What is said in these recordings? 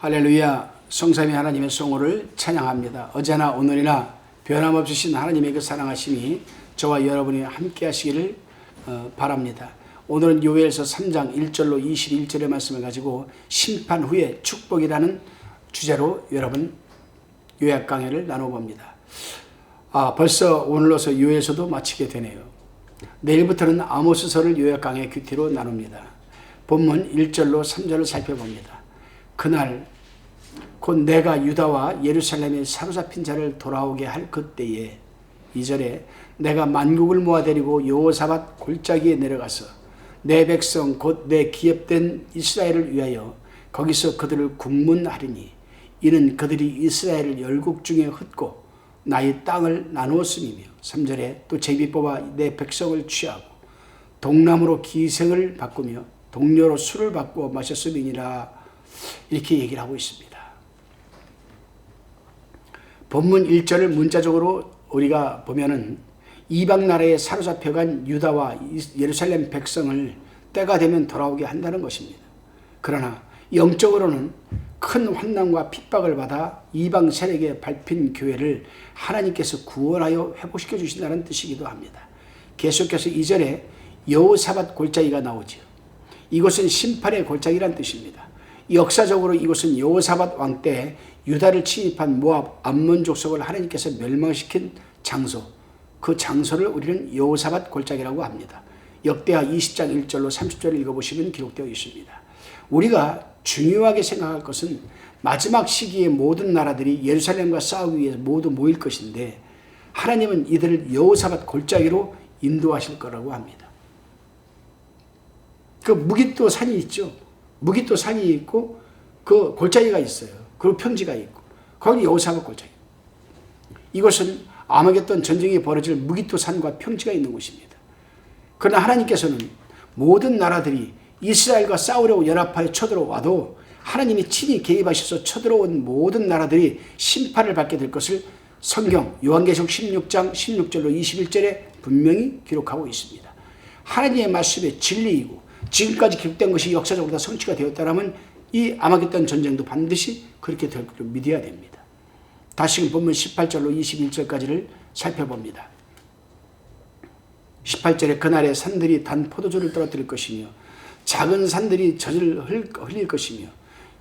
할렐루야. 성삼위 하나님의 성호를 찬양합니다. 어제나 오늘이나 변함없으신 하나님의 그 사랑하심이 저와 여러분이 함께 하시기를 바랍니다. 오늘은 요엘서 3장 1절로 21절의 말씀을 가지고 심판 후에 축복이라는 주제로 여러분 요약 강해를 나눠봅니다. 벌써 오늘로서 요엘서도 마치게 되네요. 내일부터는 아모스서를 요약 강해 큐티로 나눕니다. 본문 1절로 3절을 살펴봅니다. 그날 곧 내가 유다와 예루살렘에 사로잡힌 자를 돌아오게 할 그때에 2절에 내가 만국을 모아 데리고 여호사밧 골짜기에 내려가서 내 백성 곧 내 기업된 이스라엘을 위하여 거기서 그들을 국문하리니 이는 그들이 이스라엘을 열국 중에 흩고 나의 땅을 나누었음이며 3절에 또 제비 뽑아 내 백성을 취하고 동남으로 기생을 바꾸며 동료로 술을 바꾸어 마셨음이니라 이렇게 얘기를 하고 있습니다. 본문 1절을 문자적으로 우리가 보면은 이방 나라에 사로잡혀간 유다와 예루살렘 백성을 때가 되면 돌아오게 한다는 것입니다. 그러나 영적으로는 큰 환난과 핍박을 받아 이방 세력에 밟힌 교회를 하나님께서 구원하여 회복시켜 주신다는 뜻이기도 합니다. 계속해서 2절에 여호사밧 골짜기가 나오죠. 이곳은 심판의 골짜기란 뜻입니다. 역사적으로 이곳은 여호사밧 왕 때 유다를 침입한 모압 암몬 족속을 하나님께서 멸망시킨 장소, 그 장소를 우리는 여호사밧 골짜기라고 합니다. 역대하 20장 1절로 30절을 읽어보시면 기록되어 있습니다. 우리가 중요하게 생각할 것은 마지막 시기에 모든 나라들이 예루살렘과 싸우기 위해서 모두 모일 것인데 하나님은 이들을 여호사밧 골짜기로 인도하실 거라고 합니다. 그 무깃도 산이 있죠. 무깃도 산이 있고 그 골짜기가 있어요. 그리고 평지가 있고 거기 여호사밧 골짜기. 이것은 아마겟돈 전쟁이 벌어질 무깃도 산과 평지가 있는 곳입니다. 그러나 하나님께서는 모든 나라들이 이스라엘과 싸우려고 연합하여 쳐들어와도 하나님이 친히 개입하셔서 쳐들어온 모든 나라들이 심판을 받게 될 것을 성경 요한계시록 16장 16절로 21절에 분명히 기록하고 있습니다. 하나님의 말씀의 진리이고 지금까지 기록된 것이 역사적으로 다 성취가 되었다면 이 아마겟돈 전쟁도 반드시 그렇게 될 것을 믿어야 됩니다. 다시금 본문 18절로 21절까지를 살펴봅니다. 18절에 그날에 산들이 단 포도주를 떨어뜨릴 것이며 작은 산들이 젖을 흘릴 것이며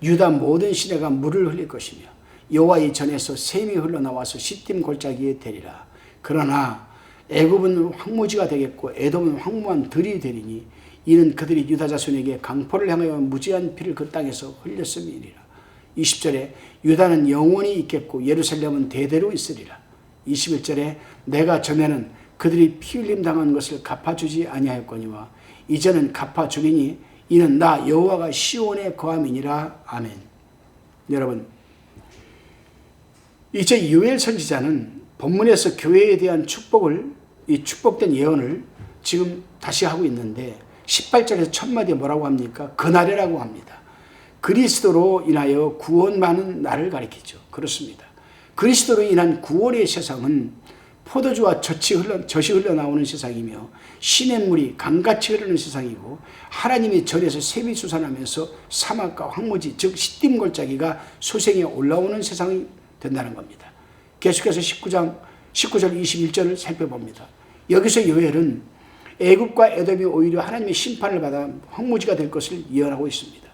유다 모든 시내가 물을 흘릴 것이며 여호와의 전에서 샘이 흘러나와서 시딤 골짜기에 되리라. 그러나 애굽은 황무지가 되겠고 에돔은 황무한 들이 되리니 이는 그들이 유다 자손에게 강포를 향하여 무지한 피를 그 땅에서 흘렸음이니라. 20절에 유다는 영원히 있겠고 예루살렘은 대대로 있으리라. 21절에 내가 전에는 그들이 피 흘림 당한 것을 갚아주지 아니하였거니와 이제는 갚아주리니 이는 나 여호와가 시온에 거함이니라. 아멘. 여러분, 이제 요엘 선지자는 본문에서 교회에 대한 축복을, 이 축복된 예언을 지금 다시 하고 있는데 18절에서 첫 마디에 뭐라고 합니까? 그날이라고 합니다. 그리스도로 인하여 구원받는 날을 가리키죠. 그렇습니다. 그리스도로 인한 구원의 세상은 포도주와 젖이 흘러나오는 세상이며 시냇물이 강같이 흐르는 세상이고 하나님의 전에서 샘이 솟아나면서 사막과 황무지 즉 시딤 골짜기가 소생에 올라오는 세상이 된다는 겁니다. 계속해서 19절 21절을 살펴봅니다. 여기서 요엘은 애굽과 에돔이 오히려 하나님의 심판을 받아 황무지가 될 것을 예언하고 있습니다.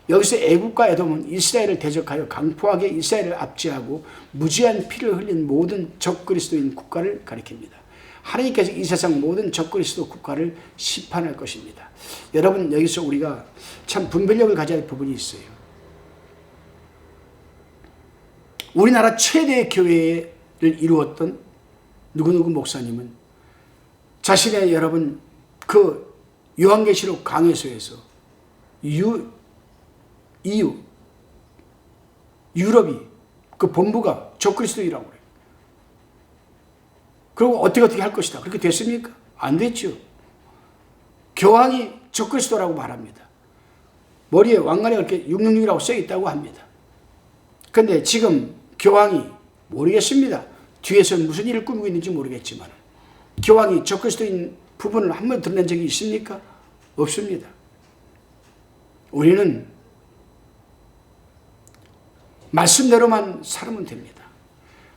여기서 애굽과 에돔은 이스라엘을 대적하여 강포하게 이스라엘을 압제하고 무지한 피를 흘린 모든 적그리스도인 국가를 가리킵니다. 하나님께서 이 세상 모든 적그리스도 국가를 심판할 것입니다. 여러분, 여기서 우리가 참 분별력을 가져야 할 부분이 있어요. 우리나라 최대의 교회를 이루었던 누구누구 목사님은 자신의 여러분 그 요한계시록 강해소에서 유럽이 그 본부가 적그리스도이라고 그래요. 그리고 어떻게 할 것이다. 그렇게 됐습니까? 안 됐죠. 교황이 적그리스도라고 말합니다. 머리에 왕관에 그렇게 666이라고 써 있다고 합니다. 그런데 지금 교황이 모르겠습니다. 뒤에서 무슨 일을 꾸미고 있는지 모르겠지만 교황이 적그리스도인 부분을 한 번 드러낸 적이 있습니까? 없습니다. 우리는 말씀대로만 살면 됩니다.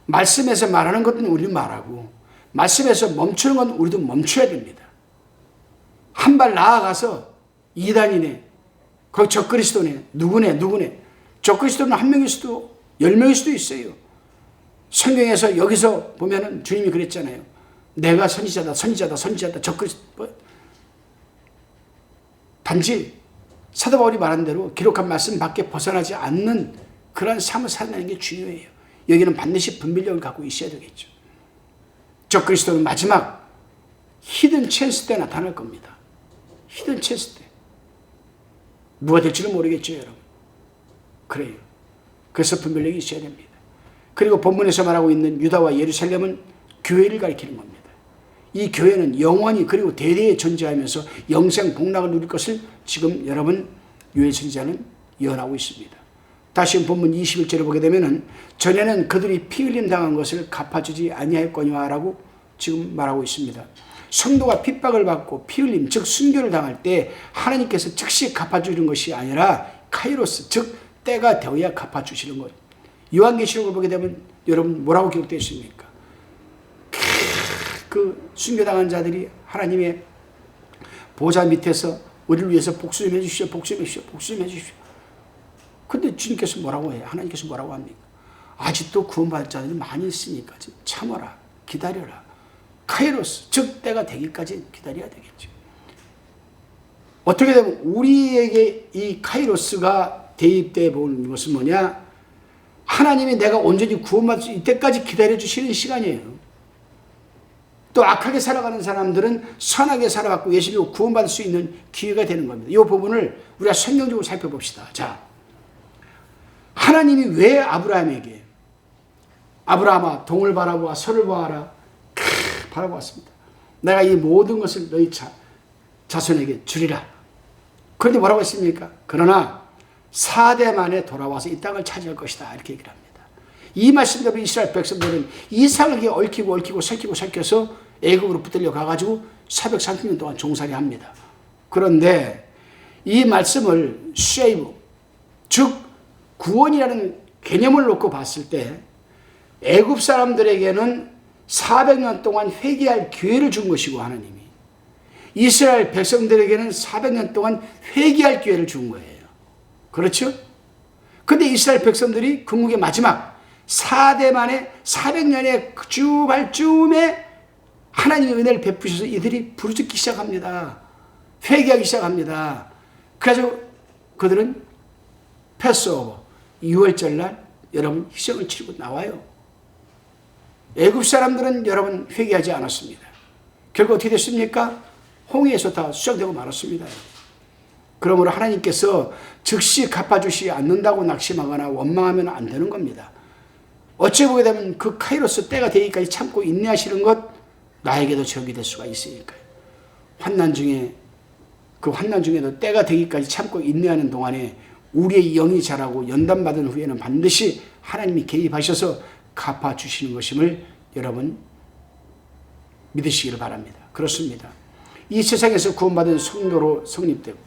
말씀에서 말하는 것은 우리는 말하고 말씀에서 멈추는 건 우리도 멈춰야 됩니다. 한 발 나아가서 이단이네, 거기 적그리스도네, 누구네. 적그리스도는 한 명일 수도 10명일 수도 있어요. 성경에서 여기서 보면은 주님이 그랬잖아요. 내가 선지자다. 적그리스도. 단지 사도 바울이 말한 대로 기록한 말씀 밖에 벗어나지 않는 그런 삶을 살아내는 게 중요해요. 여기는 반드시 분별력을 갖고 있어야 되겠죠. 적그리스도는 마지막 히든 찬스 때 나타날 겁니다. 히든 찬스 때. 뭐가 될지는 모르겠죠, 여러분. 그래요. 그래서 분별력이 있어야 됩니다. 그리고 본문에서 말하고 있는 유다와 예루살렘은 교회를 가리키는 겁니다. 이 교회는 영원히 그리고 대대에 존재하면서 영생 복락을 누릴 것을 지금 여러분 요엘 선지자는 예언하고 있습니다. 다시 본문 21절을 보게 되면은 전에는 그들이 피 흘림 당한 것을 갚아주지 아니하였거니와라고 지금 말하고 있습니다. 성도가 핍박을 받고 피 흘림 즉 순교를 당할 때 하나님께서 즉시 갚아주는 것이 아니라 카이로스 즉 때가 되어야 갚아주시는 것. 요한계시록을 보게 되면 여러분 뭐라고 기록되어 있습니까? 그 순교당한 자들이 하나님의 보좌 밑에서 우리를 위해서 복수 좀 해주십시오. 근데 주님께서 뭐라고 해요? 하나님께서 뭐라고 합니까? 아직도 구원받을 자들이 많이 있으니까 참아라, 기다려라. 카이로스, 즉 때가 되기까지 기다려야 되겠죠. 어떻게 되면 우리에게 이 카이로스가 대입되어 보는 것은 뭐냐? 하나님이 내가 온전히 구원받을 수 이때까지 기다려주시는 시간이에요. 또 악하게 살아가는 사람들은 선하게 살아갖고 예수 믿고 구원받을 수 있는 기회가 되는 겁니다. 이 부분을 우리가 성경적으로 살펴봅시다. 자, 하나님이 왜 아브라함에게 아브라함아 동을 바라보아 서를 보아라 바라보았습니다. 내가 이 모든 것을 너희 자손에게 주리라. 그런데 뭐라고 했습니까? 그러나 4대 만에 돌아와서 이 땅을 차지할 것이다. 이렇게 얘기를 합니다. 이 말씀대로 이스라엘 백성들은 이삭에게 얽히고 설켜서 애굽으로 붙들려 가가지고 430년 동안 종살이 합니다. 그런데 이 말씀을 세이브, 즉 구원이라는 개념을 놓고 봤을 때 애굽 사람들에게는 400년 동안 회개할 기회를 준 것이고 하나님이 이스라엘 백성들에게는 400년 동안 회개할 기회를 준 거예요. 그렇죠? 근데 이스라엘 백성들이 궁극의 마지막 4대 만에 400년의 할 즈음에 하나님의 은혜를 베푸셔서 이들이 부르짖기 시작합니다. 회개하기 시작합니다. 그래서 그들은 패스오버 6월절날 여러분 희생을 치르고 나와요. 애굽 사람들은 여러분 회개하지 않았습니다. 결국 어떻게 됐습니까? 홍해에서 다 수장되고 말았습니다. 그러므로 하나님께서 즉시 갚아주시지 않는다고 낙심하거나 원망하면 안 되는 겁니다. 어찌 보게 되면 그 카이로스 때가 되기까지 참고 인내하시는 것 나에게도 적이 될 수가 있으니까요. 환난 중에도 때가 되기까지 참고 인내하는 동안에 우리의 영이 자라고 연단받은 후에는 반드시 하나님이 개입하셔서 갚아주시는 것임을 여러분 믿으시기를 바랍니다. 그렇습니다. 이 세상에서 구원받은 성도로 성립되고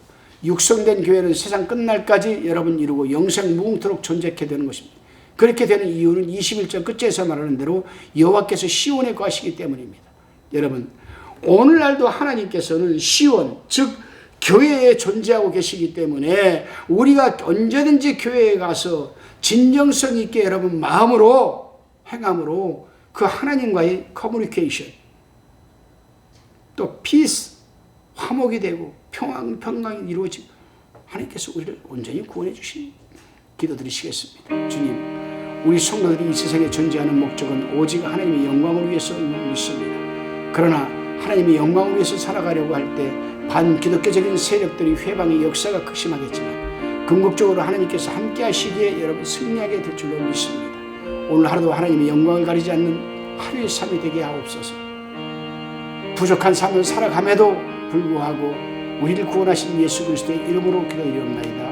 육성된 교회는 세상 끝날까지 여러분 이루고 영생 무궁토록 존재하게 되는 것입니다. 그렇게 되는 이유는 21절 끝에서 말하는 대로 여호와께서 시온에 거하시기 때문입니다. 여러분 오늘날도 하나님께서는 시온 즉 교회에 존재하고 계시기 때문에 우리가 언제든지 교회에 가서 진정성 있게 여러분 마음으로 행함으로 그 하나님과의 커뮤니케이션 또 피스 화목이 되고 평강이 이루어지고 하나님께서 우리를 온전히 구원해 주시니 기도드리시겠습니다. 주님 우리 성도들이 이 세상에 존재하는 목적은 오직 하나님의 영광을 위해서 믿습니다. 그러나 하나님의 영광을 위해서 살아가려고 할 때 반기독교적인 세력들이 회방의 역사가 극심하겠지만 궁극적으로 하나님께서 함께 하시기에 여러분 승리하게 될 줄로 믿습니다. 오늘 하루도 하나님의 영광을 가리지 않는 하루의 삶이 되게 하옵소서. 부족한 삶을 살아감에도 불구하고 우리를 구원하신 예수 그리스도의 이름으로 기도드리옵나이다.